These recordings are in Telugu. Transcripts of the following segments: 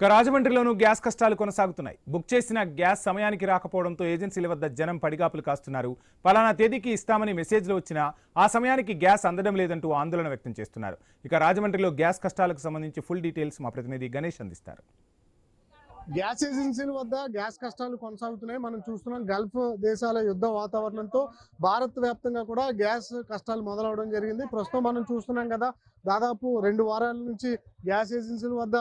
రాజమండ్రిలోనూ గ్యాస్ కష్టాలు కొనసాగుతున్నాయి. బుక్ చేసిన గ్యాస్ సమయానికి రాకపోవడంతో ఏజెన్సీల వద్ద జనం పడిగాపులు కాస్తున్నారు. పలానా తేదీకి ఇస్తామని మెసేజ్లు వచ్చినా ఆ సమయానికి గ్యాస్ అందడం లేదంటూ ఆందోళన వ్యక్తం చేస్తున్నారు. ఇక రాజమండ్రిలో గ్యాస్ కష్టాలకు సంబంధించి ఫుల్ డీటెయిల్స్ మా ప్రతినిధి గణేష్ అందిస్తారు. గ్యాస్ ఏజెన్సీల వద్ద గ్యాస్ కష్టాలు కొనసాగుతున్నాయి. మనం చూస్తున్నాం గల్ఫ్ దేశాల యుద్ధ వాతావరణంతో భారత్ వ్యాప్తంగా కూడా గ్యాస్ కష్టాలు మొదలవడం జరిగింది. ప్రస్తుతం మనం చూస్తున్నాం కదా, దాదాపు 2 వారాల నుంచి గ్యాస్ ఏజెన్సీల వద్ద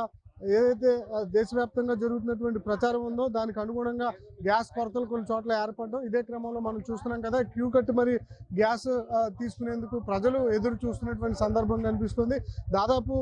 ఏదైతే దేశవ్యాప్తంగా జరుగుతున్నటువంటి ప్రచారం ఉందో దానికి అనుగుణంగా గ్యాస్ కొరతలు కొన్ని చోట్ల ఏర్పడడం. ఇదే క్రమంలో మనం చూస్తున్నాం కదా, క్యూ కట్టి మరి గ్యాస్ తీసుకునేందుకు ప్రజలు ఎదురు చూస్తున్నటువంటి సందర్భం కనిపిస్తుంది. దాదాపు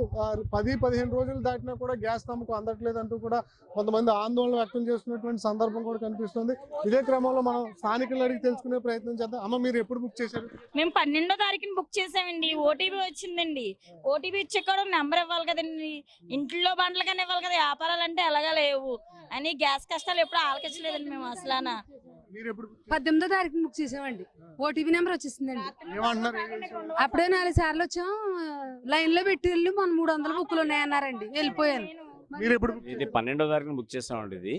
10-15 రోజులు దాటినా కూడా గ్యాస్ తమకు అందట్లేదంటూ కూడా కొంతమంది ఆందోళన వ్యక్తం చేస్తున్నటువంటి సందర్భం కూడా కనిపిస్తుంది. ఇదే క్రమంలో మనం స్థానికులను అడిగి తెలుసుకునే ప్రయత్నం చేద్దాం. అమ్మ, మీరు ఎప్పుడు బుక్ చేశారు? మేము 12వ తారీఖున బుక్ చేసామండి. ఓటీపీ వచ్చిందండి. ఓటీపీ ఇచ్చాక కూడా నెంబర్ ఇవ్వాలి కదండి. ఇంట్లో బండ్లు కానీ ఇవ్వాలి కదా, వ్యాపారాలు అంటే ఎలాగా లేవు అని గ్యాస్ కష్టాలు ఎప్పుడు ఆలకించలేదండి మేము అసలు. 18వ తారీఖున బుక్ చేసామండి. ఓటీపీ నెంబర్ వచ్చేసిందండి. అప్పుడే 4 సార్లు వచ్చాం. లైన్ లో పెట్టి వెళ్ళి మన 300 బుక్లు ఉన్నాయన్నారండి. వెళ్ళిపోయాను. ఇది 12వ తారీఖున బుక్ చేసామండి. ఇది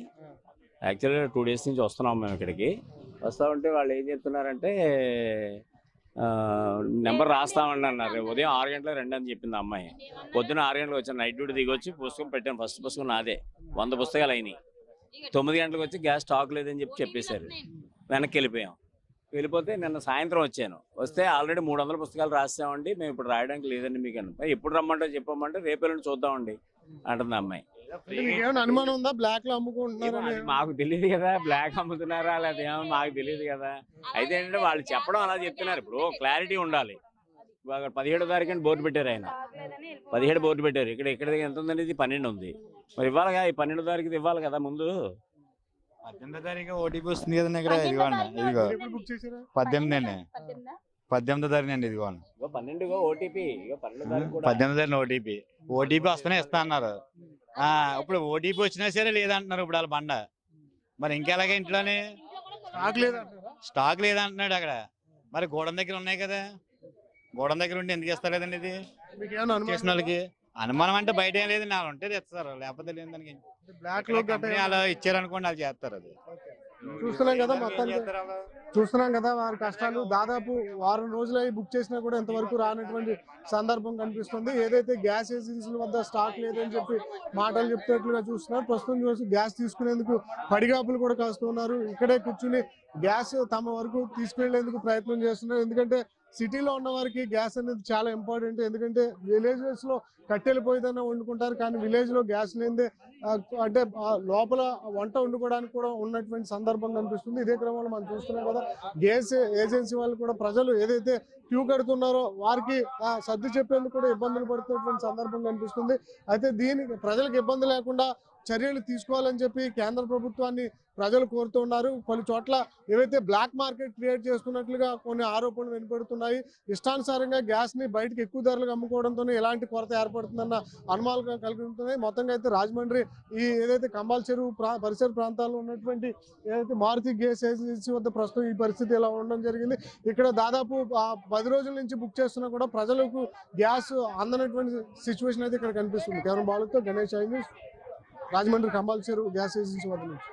యాక్చువల్గా 2 డేస్ నుంచి వస్తున్నాం మేము ఇక్కడికి. వస్తా ఉంటే వాళ్ళు ఏం చెప్తున్నారంటే నెంబర్ రాస్తామని అన్నారు. ఉదయం 6 గంటలకు రండి అని చెప్పింది అమ్మాయి. పొద్దున్న 6 గంటలకు వచ్చాను. నైట్ డ్యూటీ దిగి వచ్చి పుస్తకం పెట్టాను. ఫస్ట్ పుస్తకం నాదే. 100 పుస్తకాలు అయినాయి. 9 గంటలకు వచ్చి గ్యాస్ స్టాక్ లేదని చెప్పేశారు. వెనక్కి వెళ్ళిపోతే నిన్న సాయంత్రం వచ్చాను. వస్తే ఆల్రెడీ 300 పుస్తకాలు రాసామండి, మేము ఇప్పుడు రాయడానికి లేదండి మీకు అని. ఎప్పుడు రమ్మంటే చెప్పమంటే రేపు వెళ్ళండి చూద్దామండి అంటుంది అమ్మాయి. అనుమానం ఉందా బ్లాక్ లో అమ్ముకుంటున్నారా? మాకు తెలియదు కదా, బ్లాక్ అమ్ముతున్నారా లేదేమో మాకు తెలియదు కదా. అయితే ఏంటంటే వాళ్ళు చెప్పడం అలా చెప్తున్నారు. ఇప్పుడు క్లారిటీ ఉండాలి. 17వ తారీఖు బోర్డు పెట్టారు. ఆయన 17 బోర్డు పెట్టారు. ఇక్కడ ఎంత ఉందండి? ఇది 12 ఉంది. మరి ఇవ్వాలి కదా, ఈ 12వ తారీఖు ఇవ్వాలి కదా ముందు. 18వ తారీఖు ఓటీపీ వస్తుంది కదండి. ఇక్కడ ఇదిగోండి, ఇదిగో 18 అండి. 18వ తారీఖు అండి. ఇదిగోండి 12 ఓటీపీ. 18వ తారీఖు ఓటీపీ వస్తేనే ఇస్తా అన్నారు. ఇప్పుడు ఓటీపీ వచ్చినా సరే లేదంటున్నారు ఇప్పుడు వాళ్ళ బండ. మరి ఇంకెలాగే ఇంట్లోనే స్టాక్ లేదంటున్నాడు అక్కడ. మరి గోడం దగ్గర ఉన్నాయి కదా, గోడం దగ్గర ఉండి ఎందుకు ఇస్తారు కదండి? ఇది చేసిన వాళ్ళకి అనుమానం అంటే బయట ఏం లేదు, నాలుగు ఉంటే తెస్తారు, లేకపోతే లేదు. దానికి బ్లాక్ లో అలా ఇచ్చారనుకోండి, వాళ్ళు చేస్తారు. అది చూస్తున్నాం కదా, మొత్తం చూస్తున్నాం కదా వారి కష్టాలు. దాదాపు వారం రోజులు అయి బుక్ చేసినా కూడా ఇంతవరకు రానటువంటి సందర్భం కనిపిస్తుంది. ఏదైతే గ్యాస్ ఏజెన్సీల వద్ద స్టాక్ లేదని చెప్పి మాటలు చెప్తున్నట్లుగా చూస్తున్నారు. ప్రస్తుతం చూసి గ్యాస్ తీసుకునేందుకు పడిగాపులు కూడా కాస్తున్నారు. ఇక్కడే కూర్చుని గ్యాస్ తమ వరకు తీసుకెళ్లేందుకు ప్రయత్నం చేస్తున్నారు. ఎందుకంటే సిటీలో ఉన్న వారికి గ్యాస్ అనేది చాలా ఇంపార్టెంట్. ఎందుకంటే విలేజెస్ లో కట్టెలు పోయిదన్నా వండుకుంటారు, కానీ విలేజ్ లో గ్యాస్ లేదే అంటే లోపల వంట వండుకోవడానికి కూడా ఉన్నటువంటి సందర్భం కనిపిస్తుంది. ఇదే క్రమంలో మనం చూస్తున్నాం కదా, గ్యాస్ ఏజెన్సీ వాళ్ళు కూడా ప్రజలు ఏదైతే క్యూ కడుతున్నారో వారికి సర్ది చెప్పేందుకు కూడా ఇబ్బందులు పడుతున్నటువంటి సందర్భం కనిపిస్తుంది. అయితే దీనికి ప్రజలకు ఇబ్బంది లేకుండా చర్యలు తీసుకోవాలని చెప్పి కేంద్ర ప్రభుత్వాన్ని ప్రజలు కోరుతున్నారు. పలు చోట్ల ఏవైతే బ్లాక్ మార్కెట్ క్రియేట్ చేస్తున్నట్లుగా కొన్ని ఆరోపణలు వినపడుతున్నాయి. ఇష్టానుసారంగా గ్యాస్ ని బయటకు ఎక్కువ ధరలకు అమ్ముకోవడంతోనే ఎలాంటి కొరత ఏర్పడుతుందన్న అనుమానాలు కలుగుతున్నాయి. మొత్తంగా అయితే రాజమండ్రి ఈ ఏదైతే కంబాల్ చెరువు పరిసర ప్రాంతాల్లో ఉన్నటువంటి ఏదైతే మారుతి గ్యాస్ ఏజెన్సీ వద్ద ప్రస్తుతం ఈ పరిస్థితి ఇలా ఉండడం జరిగింది. ఇక్కడ దాదాపు 10 రోజుల నుంచి బుక్ చేస్తున్నా కూడా ప్రజలకు గ్యాస్ అందనటువంటి సిచ్యువేషన్ అయితే ఇక్కడ కనిపిస్తుంది. కేవలం బాలుతో గణేష్, రాజమండ్రి కంబాల్ చెరువు గ్యాస్ ఏజెన్సీ వద్ద నుంచి.